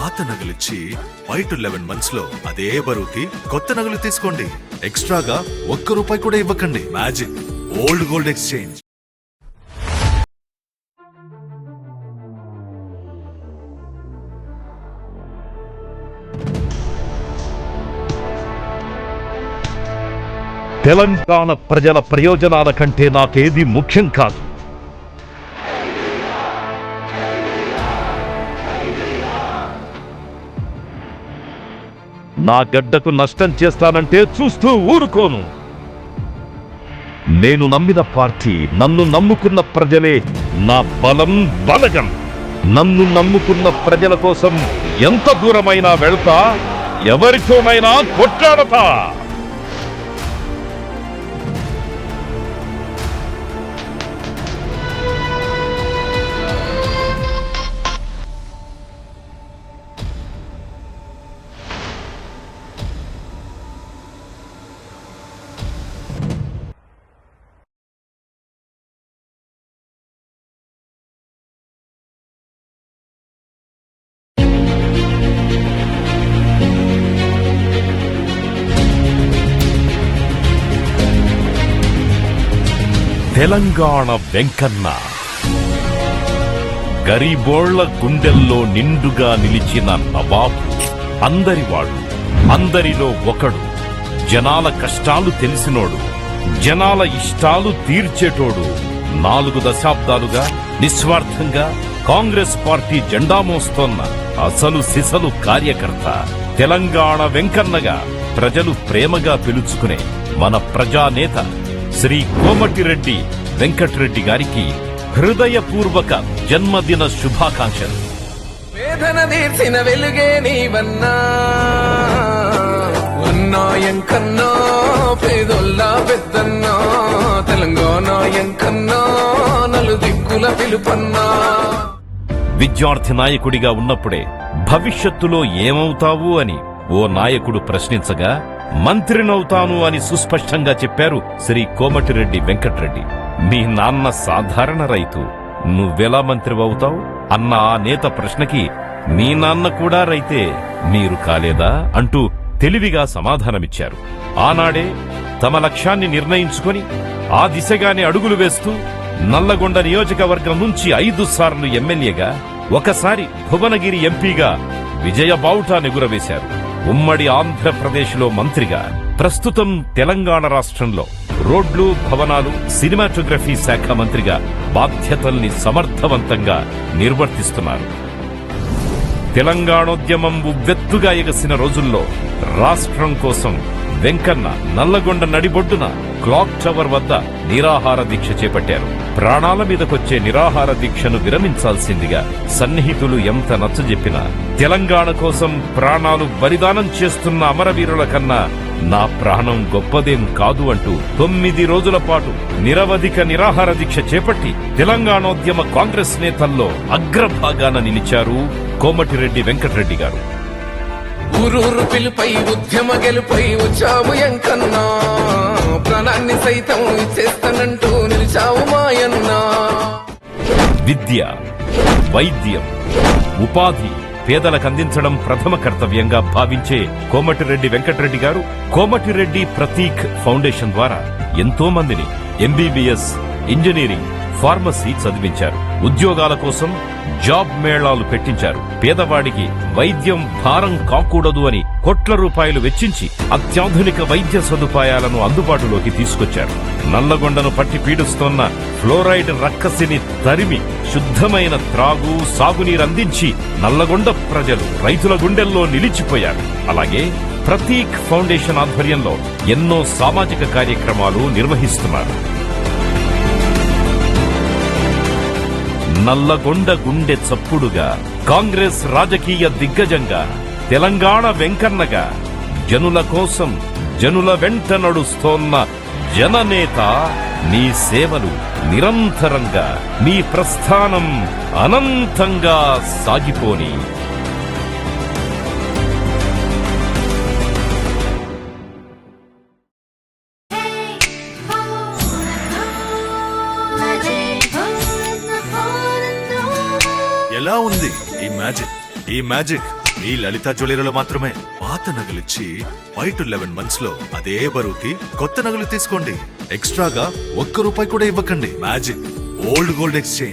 పాత నగలిచ్చి 5 to 11 months లో అదే బరువుకి కొత్త నగలు తీసుకోండి. ఎక్స్ట్రాగా ₹1 కూడా ఇవ్వకండి. Magic old gold exchange. Telangana ప్రజల ప్రయోజనాల కంటే నాకేది ముఖ్యం కాదు. నా గడ్డకు నష్టం చేస్తానంటే చూస్తూ ఊరుకోను. నేను నమ్మిన పార్టీ, నన్ను నమ్ముకున్న ప్రజలే నా బలం, బలగం. నన్ను నమ్ముకున్న ప్రజల కోసం ఎంత దూరమైనా వెళ్తా, ఎవరితోనైనా కొట్లాడతా. తెలంగాణ వెంకన్న గరీబోళ్ల గుండెల్లో నిండుగా నిలిచిన నవాబు. అందరివాడు, అందరిలో ఒకడు. జనాల కష్టాలు తెలిసినోడు, జనాల ఇష్టాలు తీర్చేటోడు. 4 దశాబ్దాలుగా నిస్వార్థంగా కాంగ్రెస్ పార్టీ జెండా మోస్తోన్న అసలు సిసలు కార్యకర్త. తెలంగాణ వెంకన్నగా ప్రజలు ప్రేమగా పిలుచుకునే మన ప్రజానేత శ్రీ కోమటిరెడ్డి వెంకటరెడ్డి గారికి హృదయపూర్వక జన్మదిన శుభాకాంక్షలు. వేదన తీర్చిన వెలుగే నీవన్నా, అన్నాయంకన్నా, పేదొల్లా పెద్దన్నా, తెలంగాణయంకన్నా, నలుదిక్కుల పిలుపన్నా. విద్యార్థి నాయకుడిగా ఉన్నప్పుడే భవిష్యత్తులో ఏమవుతావు అని ఓ నాయకుడు ప్రశ్నించగా, మంత్రినవుతాను అని సుస్పష్టంగా చెప్పారు శ్రీ కోమటిరెడ్డి వెంకటరెడ్డి. మీ నాన్న సాధారణ రైతు, నువ్వెలా మంత్రివవుతావు అన్న ఆ నేత ప్రశ్నకి, మీ నాన్న కూడా రైతే, మీరు కాలేదా అంటూ తెలివిగా సమాధానమిచ్చారు. ఆనాడే తమ లక్ష్యాన్ని నిర్ణయించుకొని ఆ దిశగానే అడుగులు వేస్తూ నల్లగొండ నియోజకవర్గం నుంచి 5 సార్లు ఎమ్మెల్యేగా, ఒకసారి భువనగిరి ఎంపీగా విజయ బావుటా ఎగురవేశారు. ఉమ్మడి ఆంధ్రప్రదేశ్లో మంత్రిగా, ప్రస్తుతం తెలంగాణ రాష్ట్రంలో రోడ్లు, భవనాలు, సినిమాటోగ్రఫీ శాఖ మంత్రిగా బాధ్యతల్ని సమర్థవంతంగా నిర్వర్తిస్తున్నారు. తెలంగాణోద్యమం ఉవ్వెత్తుగా ఎగసిన రోజుల్లో రాష్ట్రం కోసం వెంకన్న నల్లగొండ నడిబొడ్డున క్లాక్ టవర్ వద్ద నిరాహార దీక్ష చేపట్టారు. ప్రాణాల మీదకొచ్చే నిరాహార దీక్షను విరమించాల్సిందిగా సన్నిహితులు ఎంత నచ్చజెప్పినా, తెలంగాణ కోసం ప్రాణాలు బలిదానం చేస్తున్న అమరవీరుల కన్నా నా ప్రాణం గొప్పదేం కాదు అంటూ 9 రోజుల పాటు నిరవధిక నిరాహార దీక్ష చేపట్టి తెలంగాణోద్యమ కాంగ్రెస్ నేతల్లో అగ్రభాగాన నిలిచారు కోమటిరెడ్డి వెంకటరెడ్డి గారు. ఊరూరు పిలుపై ఉద్యమ గెలుపై వచ్చావు ఎంకన్నా, ప్రాణాన్ని సైతం ఇచ్చేస్తానంటూ నిలిచావు మాయన్నా. విద్య, వైద్యం, ఉపాధి పేదలకు అందించడం ప్రథమ కర్తవ్యంగా భావించే కోమటిరెడ్డి వెంకటరెడ్డి గారు కోమటిరెడ్డి ప్రతీక్ ఫౌండేషన్ ద్వారా ఎంతో మందిని MBBS, ఇంజనీరింగ్, ఫార్మసీ చదివించారు. ఉద్యోగాల కోసం జాబ్ మేళాలు పెట్టించారు. పేదవాడికి వైద్యం భారం కాకూడదు అని కోట్ల రూపాయలు వెచ్చించి అత్యాధునిక వైద్య సదుపాయాలను అందుబాటులోకి తీసుకొచ్చారు. నల్లగొండను పట్టి పీడిస్తోన్న ఫ్లోరైడ్ రక్కసిని తరిమి శుద్ధమైన త్రాగు, సాగునీరందించి నల్లగొండ ప్రజలు, రైతుల గుండెల్లో నిలిచిపోయారు. అలాగే ప్రతీక్ ఫౌండేషన్ ఆధ్వర్యంలో ఎన్నో సామాజిక కార్యక్రమాలు నిర్వహిస్తున్నారు. నల్లగొండ గుండె చప్పుడుగా, కాంగ్రెస్ రాజకీయ దిగ్గజంగా, తెలంగాణ వెంకన్నగా, జనుల కోసం జనుల వెంట నడుస్తోన్న జననేత. మీ సేవలు నిరంతరంగా, మీ ప్రస్థానం అనంతంగా సాగిపోని. ఎలా ఉంది ఈ మ్యాజిక్? ఈ మ్యాజిక్ మీ లలిత జ్యువెలరీలో మాత్రమే. పాత నగలిచ్చి 5 to 11 months లో అదే బరువుకి కొత్త నగలు తీసుకోండి. ఎక్స్ట్రాగా ఒక్క రూపాయి కూడా ఇవ్వకండి. Magic old gold exchange.